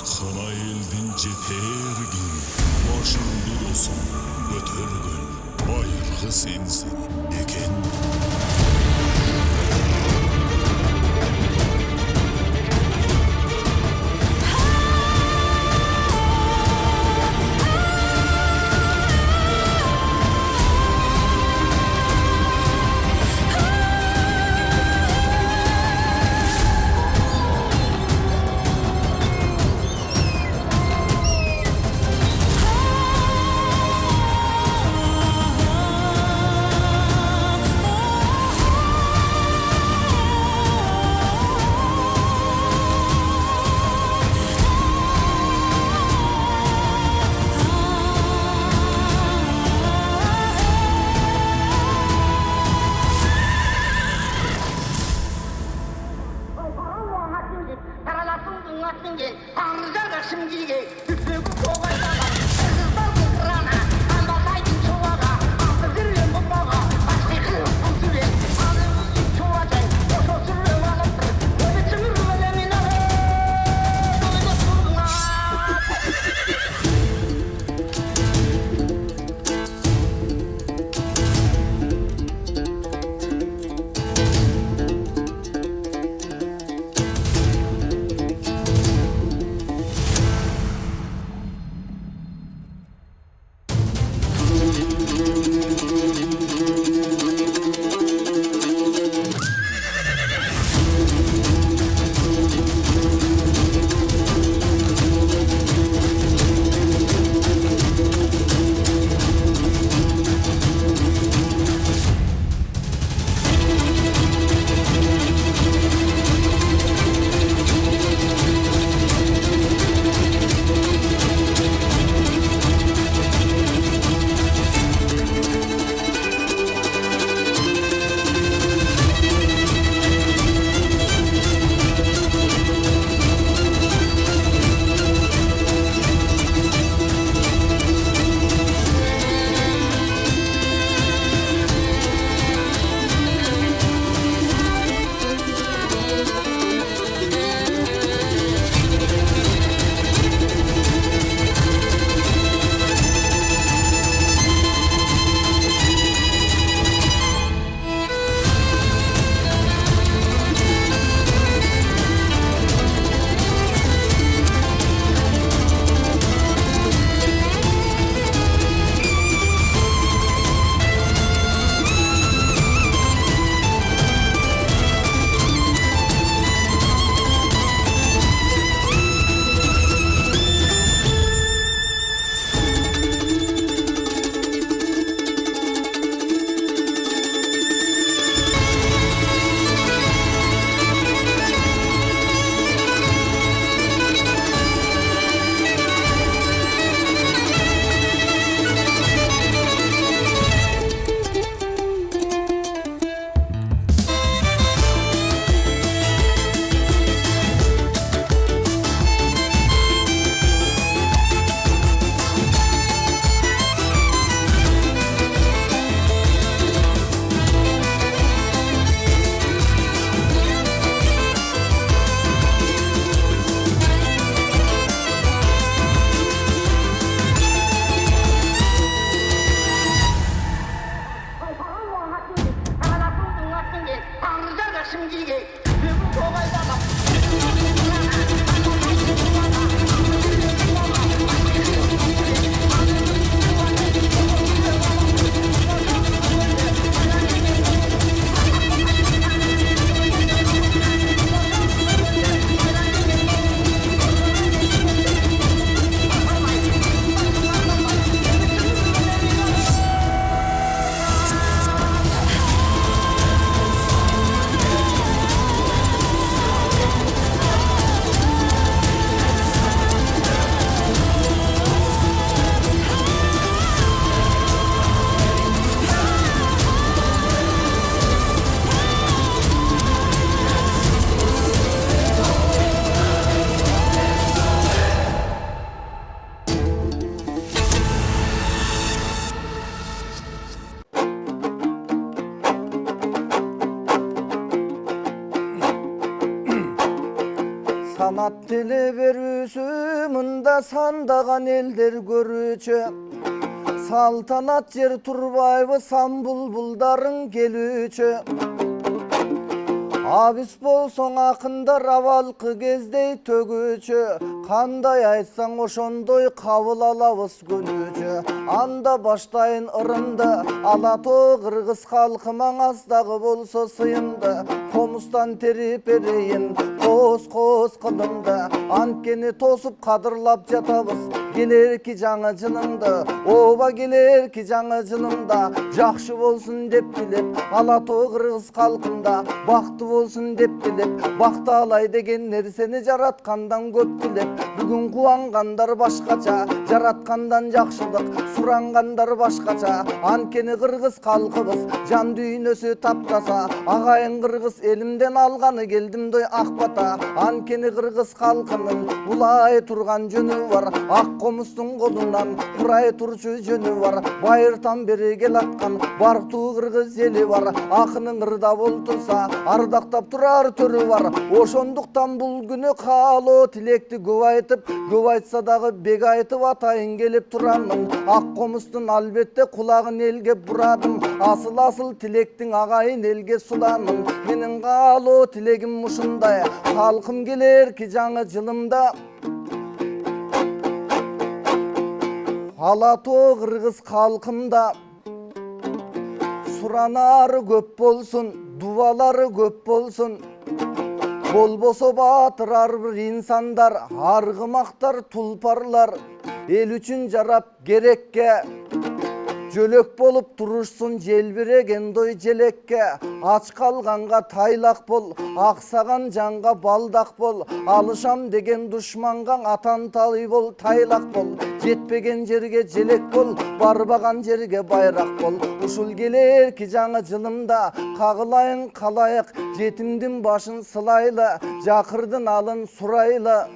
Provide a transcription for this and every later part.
Кына элдин жетергин, башыңды досуң көтөргөн, байыргы сенсиң экен. Sanat dili berүүsү мында сандаган элдер көрүүчү. Салтанат жер турбайбы сан булбулдарың келүүчү. Абис болсоң акындар абалкы кездей төгүүчү. Кандай айтсаң ошондой кабыл алабыз көнүүчү. Анда баштайын ырымды, ала тоо кыргыз калкы маңаздагы болсо сыйымды. Комустан терип берейин коос кылымды. Анткени тосуп кадырлап жатабыз келерки жаңы жылыңды. Оба келерки жаңы жылыңда жакшы болсун деп тилеп, ала тоо кыргыз калкында бактуу болсун деп тилеп, бакталай деген нерсени жараткандан көп тилеп. Бүгүн кубангандар башкача, жараткандан жакшылык сурангандар башкача. Анткени кыргыз калкыбыз жан дүйнөсү таптаса, агайын кыргыз элимден алганы келдим дой ак бата. Анткени кыргыз калкынын улай турган жөнү бар, ак комустун колунан курай турчу жөнү бар. Байыртан бери кел аткан барктуу кыргыз эли бар. Акынын ырда болтурса ардактап турар төрү бар. Ошондуктан бул күнү каалоо тилекти көп айтып, көп айтса дагы бек айтып атайын келип турамын. Ак комустун албетте кулагын элге бурадым. Асыл тилектин агайын элге суламын. Менин каалоо тилегим ушундай, калкым келерки жаңы жылымда ала тоо кыргыз калкымда суранары көп болсун, дубалары көп болсун. Болбосо баатыр ар бир инсандар, аргымактар, тулпарлар эл үчүн жарап керекке. Жөлөк болуп турушсун желбиреген дой желекке. Ач калганга тайлак бол, аксаган жанга балдак бол. Алышам деген душманга атан талый бол, тайлак бол. Жетпеген жерге желек бол, барбаган жерге байрак бол. Ушул келерки жаңы жылымда кагылайын калайык, жетимдин башын сылайлы, жакырдын алын сурайлы.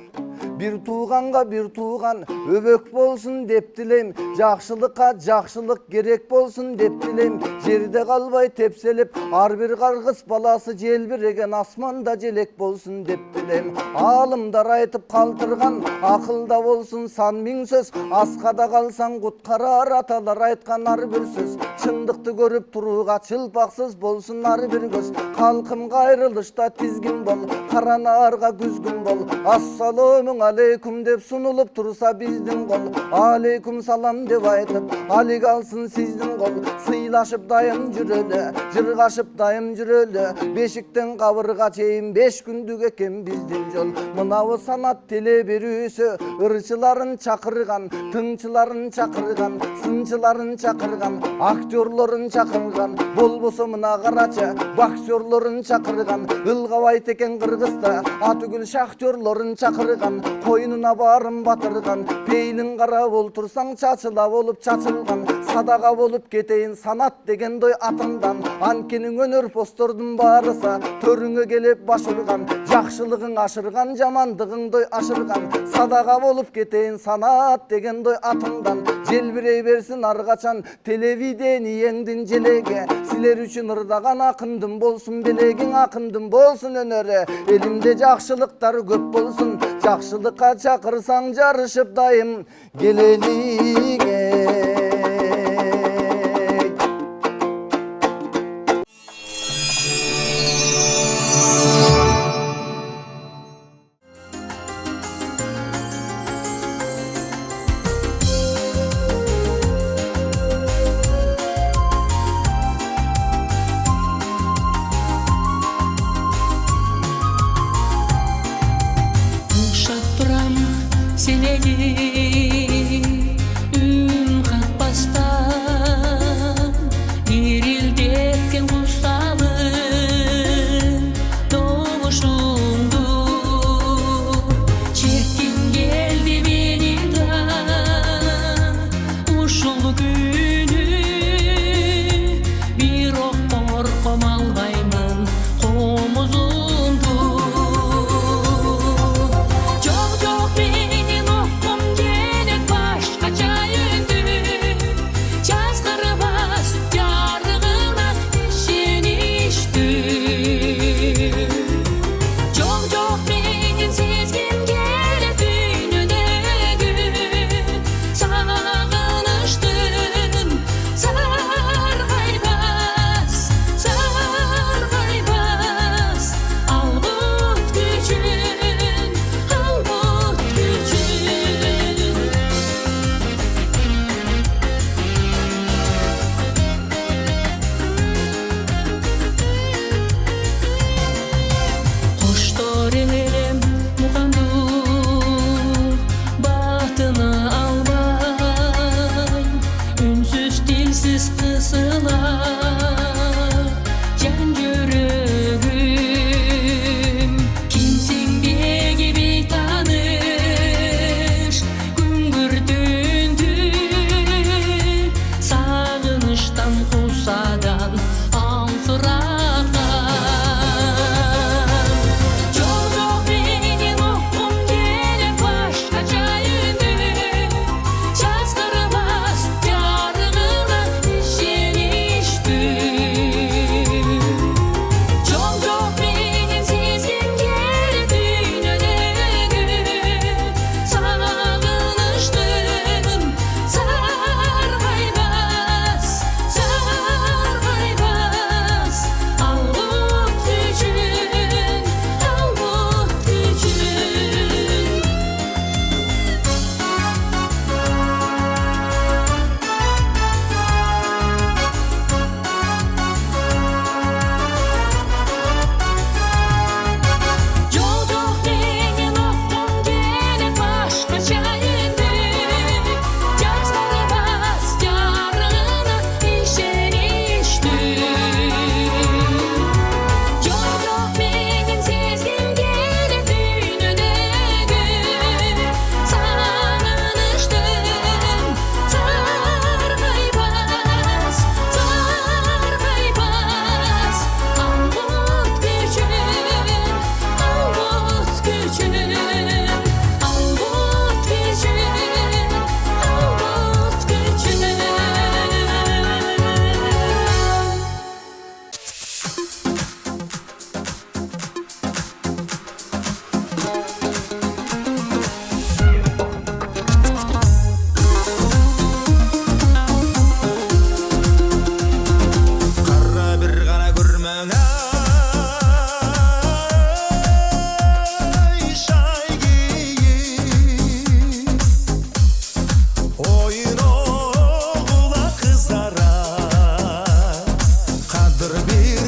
Бир тууганга бир тууган өбөк болсун деп тилейм. Жакшылыкка жакшылык керек болсун деп тилейм. Жерде калбай тепселип ар бир каргыз баласы желбиреген асманда желек болсун деп тилейм. Аалымдар айтып калтырган акылда болсун сан миң сөз. Аскада калсаң куткарар аталар айткан ар бир сөз. Чындыкты көрүп турууга чылпаксыз болсун ар бир көз. Калкымга айрылышта тизгин бол, каранаарга күзгүн бол. Ассалому алейкум деп сунулуп турса биздин кол. Алейкум салам деп айтып алик алсын сиздин кол. Сыйлашып дайым жүрөлү, жыргашып дайым жүрөлү. Бешиктен кабырга чейин 5 күндүк экен биздин жол. Мынабы санат теле берүүсү ырчыларын чакырган, тыңчыларын чакырган, сынчыларын чакырган, актерлорун чакырган. Болбосо мына карачы боксерлорун чакырган. Ылгабайт экен кыргызда атүгүл шахтерлорун чакырган. Койнуна барын батырган, пейилин карап олтурсаң чачыла болуп чачылган. Садага болуп кетейин санат деген дой атыңдан. Анткени өнөр постордун баарыса төрүңө келип баш урган. Жакшылыгың ашырган, жамандыгыңдой ашырган. Садага болуп кетейин санат деген дой атыңдан. Желбирей берсин ар качан телевидениеңдин желеги. Силер үчүн ырдаган акындын болсун белегиң, акындын болсун өнөрү. Элимде жакшылыктар көп болсун, жакшылыкка чакырсаң жарышып дайым келелик. Çok çok benim okum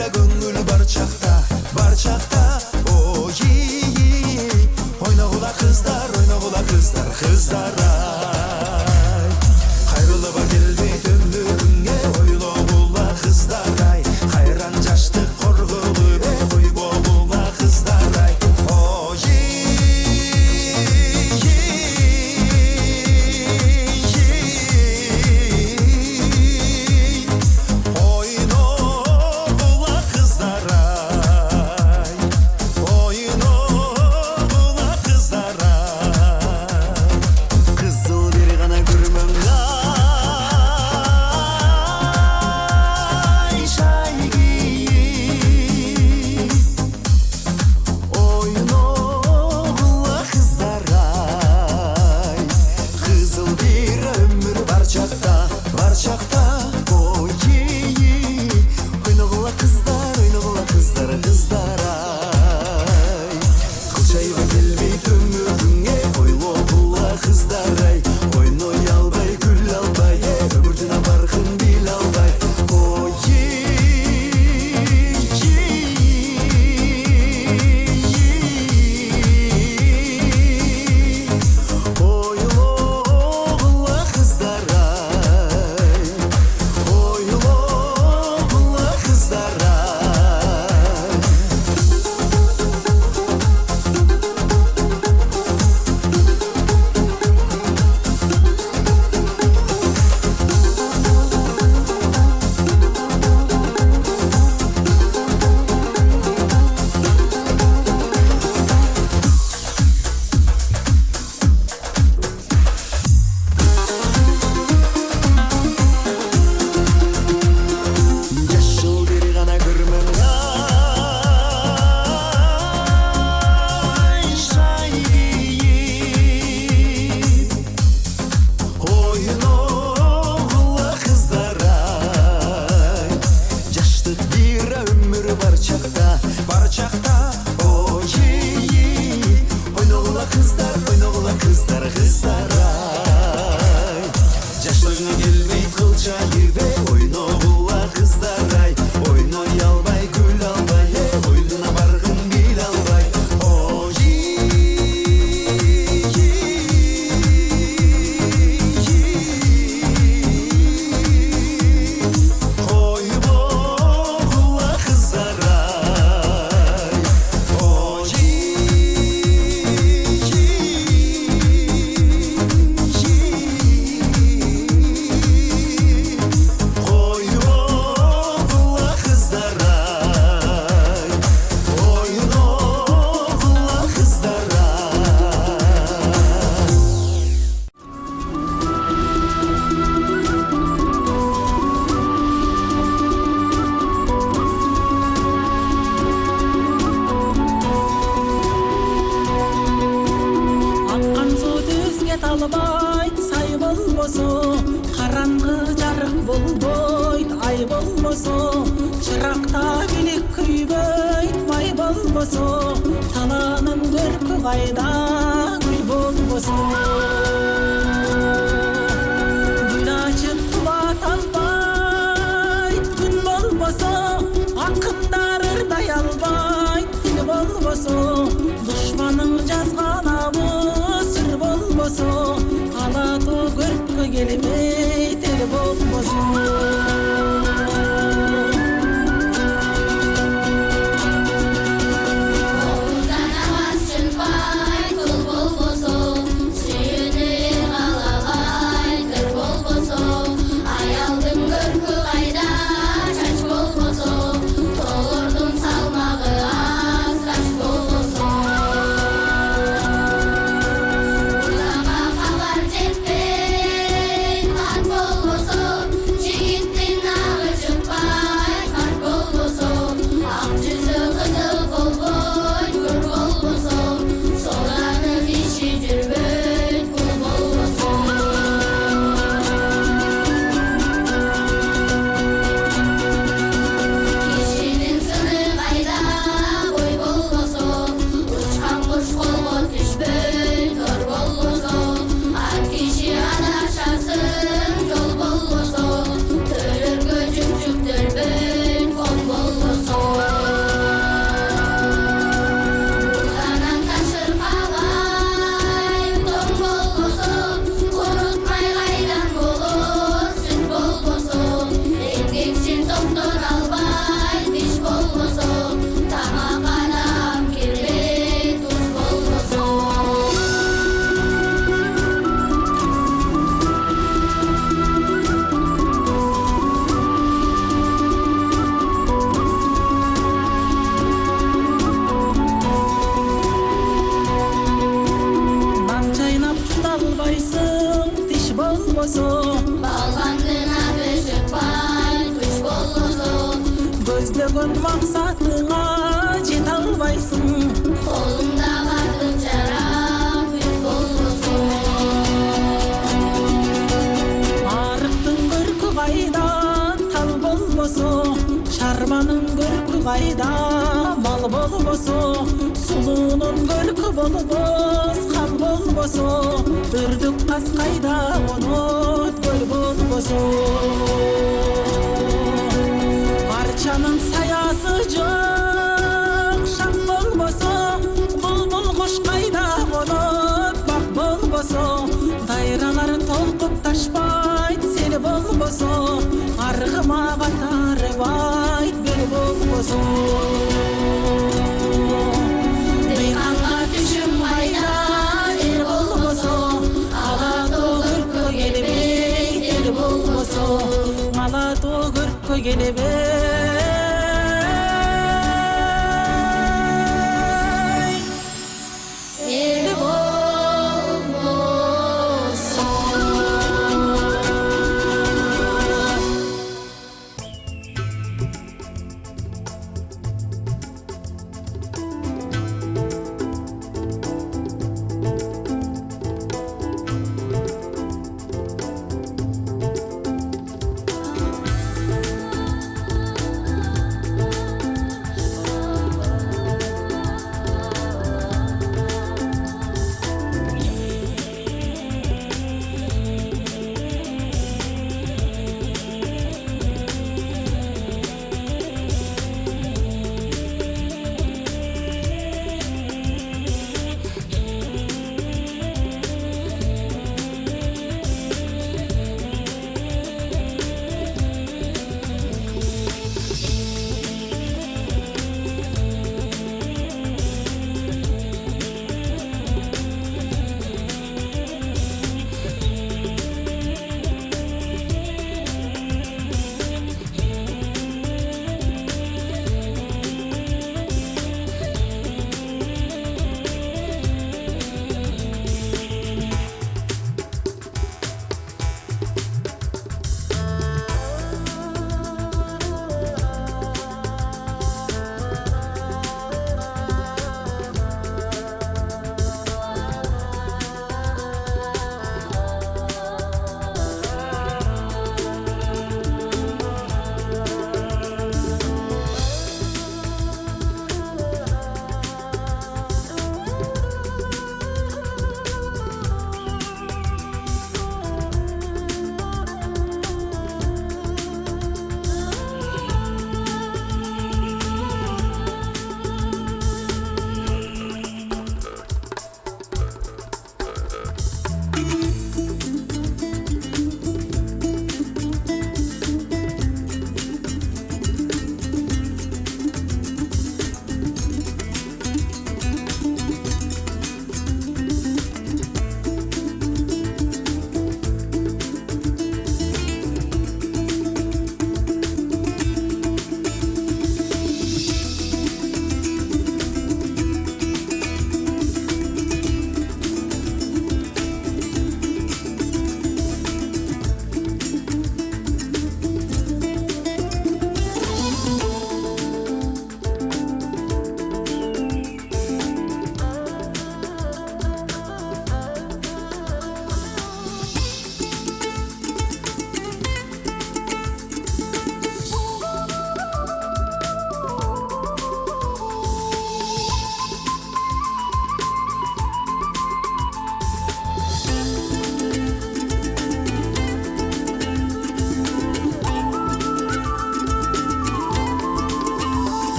бира көңүл бар чакта ой ойногула кыздар кыздар ай кайрылып келбейт өмүрүңө ойлогула кыздар ай кайран жаштык коргулуп койгула кыздар ай ой ойногула кыздар ай ойногула кыздар ай кызыл бир гана көрмөң ай шайги ойногула кыздар ай кызыл бир өмүр бар чакта ой ойногула кыздар кыздар ай кылчайга келбейт өмүрүңө ойлогула кыздар ай ойной албай күл албай өмүрдүн баркын биле албай ой ойлогула кыздар ай ойлогула кыздар ай жашыл бир гана көрмөң ай шайги ойногула кыздар ай жаштык бир өмүр бар чакта ой ойногула кыздар кыздар ай жаштыгыңа келбейт кылчайып ойногула кыздар ай ойной албай күл албай ойдуна баргын биле албай ой ойногула кыздар ай ой ойногула кыздар ай ойногула кыздар ай Аккан суу түзгө талбайт, сай болбосо, караңгы жарык болбойт, ай болбосо, чыракта билик күйбөйт, май болбосо, талаанын көркү кайда, гүл болбосо. Гүл ачып кубат албайт, күн болбосо, акындар ырдай албайт, тил болбосо, душманың жазган абы сыр болбосо, ала тоо көрккө келбейт эл болбосо. Oğuzdan avaz çıkmay kul bulbosu, түлкү кайда мал болбосо, сулуунун көлкү болбос кал болбосо, үрдүк каз кайда конот көл болбосо. Арчанын саясы жок шак болбосо, булбул куш кайда конот бак болбосо, дайралар толкуп ташпайт сени болбосо, аргыма катарбайт бел болбосо. Дыйканга түшүм кайда эл болбосо, ала тоо көркө келбейт эл болбосо, ала тоо көркө келбейт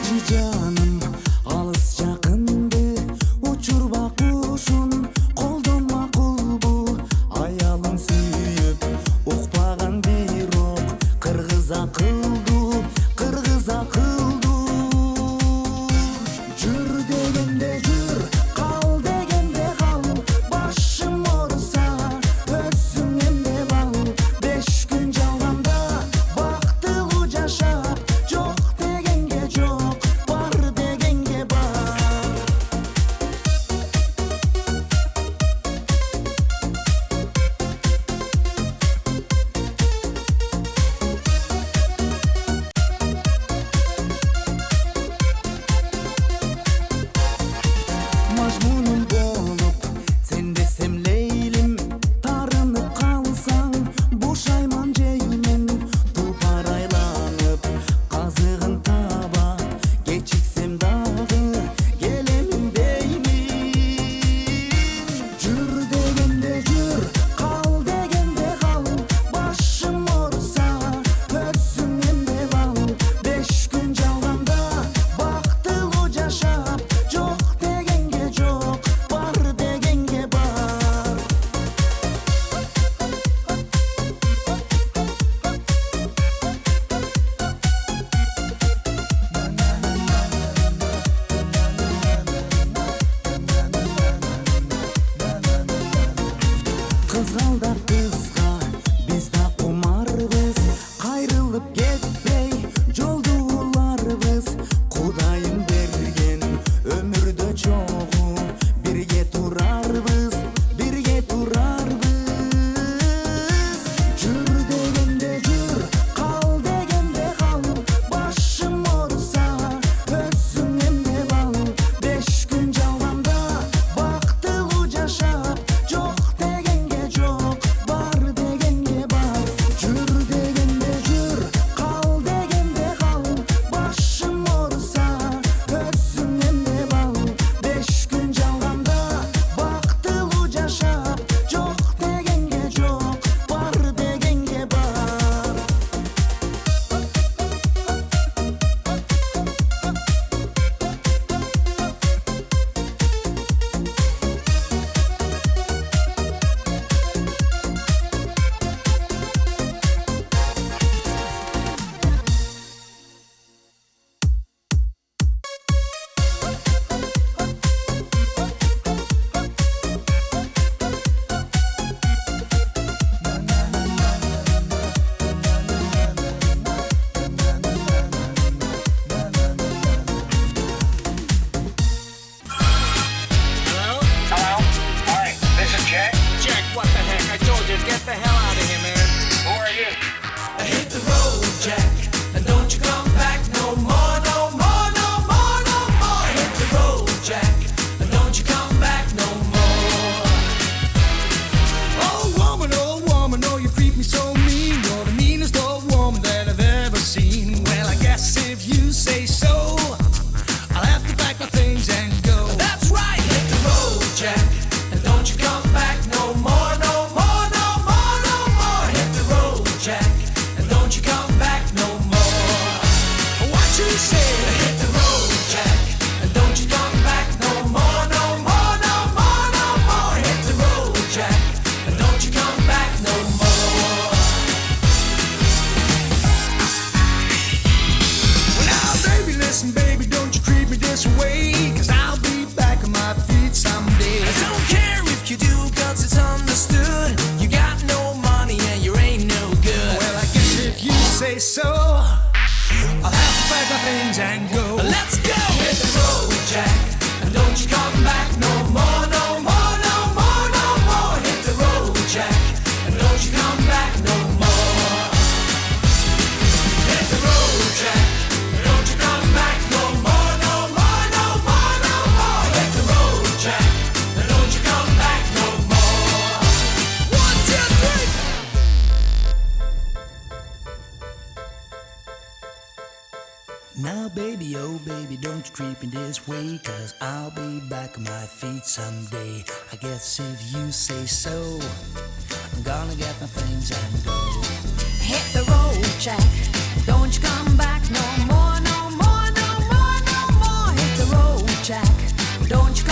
Ачы жаным алыс жакынды учурба кушун колдон макулбу аялын сүйүп укпаган бирок кыргыз акылдуу жүр дегенде жүр кал дегенде кал башым ооруса өссүң эмне бал 5 күн жалганда бактылуу жашап жок дегенге жок бар дегенге бар мажмунум болуп сен десем лейлим тарынып калсаң бушайман жеймин тулпар айланып казыгын таба кечиксем дагы келемин деймин жүр дегенде жүр кал дегенде кал башым ооруса өссүң эмне бал 5 күн жалганда бактылуу жашап жок дегенге жок бар дегенге бар кызгалдап кызга биз да кумарбыз кайрылып кетпей жолду уларбыз кудайым берген өмүрдө чогуу бирге турарбыз жүр дегенде жүр кал дегенде кал башым ооруса өссүң эмне бал 5 күн жалганда бактылуу жашап жок дегенге жок бар дегенге бар жүр дегенде жүр кал дегенде кал башым ооруса өссүң эмне бал 5 күн жалганда бактылуу жашап жок дегенге жок бар дегенге бар Hello? Hi, this is Jack. Jack, what the heck? I told you, get the hell out of here, man. Who are you? Hit the road, Jack, and don't you come back no more, no more, no more, no more. Hit the road, Jack, and don't you come back no more. Oh woman, oh you treat me so mean. You're the meanest old woman that I've ever seen. Well, I guess if you say so, I'll have to pack my things and go. That's right, hit the road, Jack, and don't you come back no more, no more, no more, no more. Hit the road, Jack, and don't you come back no more. What you say? Hit the road, Jack, and don't you come back no more, no more, no more, no more. Hit the road, Jack, and don't you come back no more. Well, now, baby, listen, baby, don't you treat me this way, 'cause I'll be back on my feet someday. I don't care if you do, 'cause it's understood. You got no money and you ain't no good. Well, I guess if you say so, I'll have to pack my things and go. Let's go! Hit the road, Jack, and don't you come back no more, no more, no more, no more. Hit the road, Jack, and don't you come back no more. Hit the road, Jack, and don't you come back no more, no more, no more, no more. Hit the road, Jack, and don't you come back no more. 1, 2, 3. Now baby, oh baby, don't you treat me this way, 'cause I'll be back on my feet someday. I guess if you say so, I'm gonna get my things and go. Hit the road, Jack. Don't you come back no more, no more, no more, Don't you